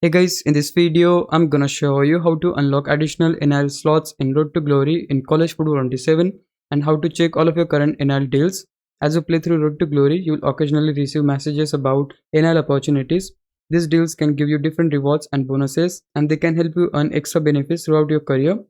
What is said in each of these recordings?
Hey guys, in this video, I'm gonna show you how to unlock additional NIL slots in Road to Glory in College Football 27 and how to check all of your current NIL deals. As you play through Road to Glory, you'll occasionally receive messages about NIL opportunities. These deals can give you different rewards and bonuses, and they can help you earn extra benefits throughout your career.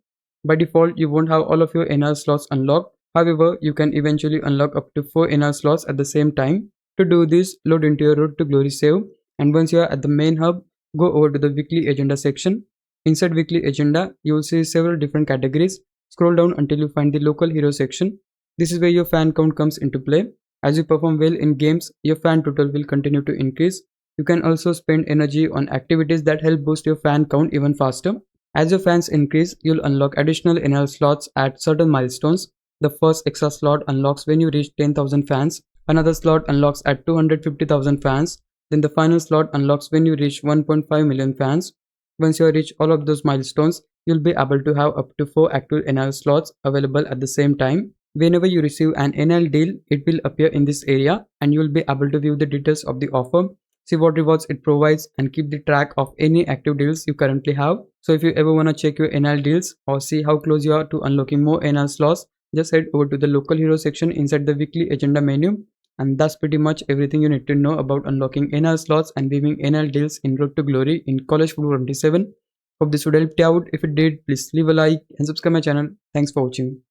By default, you won't have all of your NIL slots unlocked. However, you can eventually unlock up to 4 NIL slots at the same time. To do this, load into your Road to Glory save, and once you are at the main hub, go over to the weekly agenda section. Inside weekly agenda, you will see several different categories. Scroll down until you find the local hero section. This is where your fan count comes into play. As you perform well in games, your fan total will continue to increase. You can also spend energy on activities that help boost your fan count even faster. As your fans increase, you'll unlock additional NL slots at certain milestones. The first extra slot unlocks when you reach 10,000 fans. Another slot unlocks at 250,000 fans. Then the final slot unlocks when you reach 1.5 million fans. Once you reach all of those milestones, you'll be able to have up to 4 active NIL slots available at the same time. Whenever you receive an NIL deal, it will appear in this area and you will be able to view the details of the offer, see what rewards it provides, and keep the track of any active deals you currently have. So if you ever want to check your NIL deals or see how close you are to unlocking more NIL slots, just head over to the local hero section inside the weekly agenda menu. And that's pretty much everything you need to know about unlocking NIL slots and viewing NIL deals in Road to Glory in College Football 27. Hope this would help you out. If it did, please leave a like and subscribe my channel. Thanks for watching.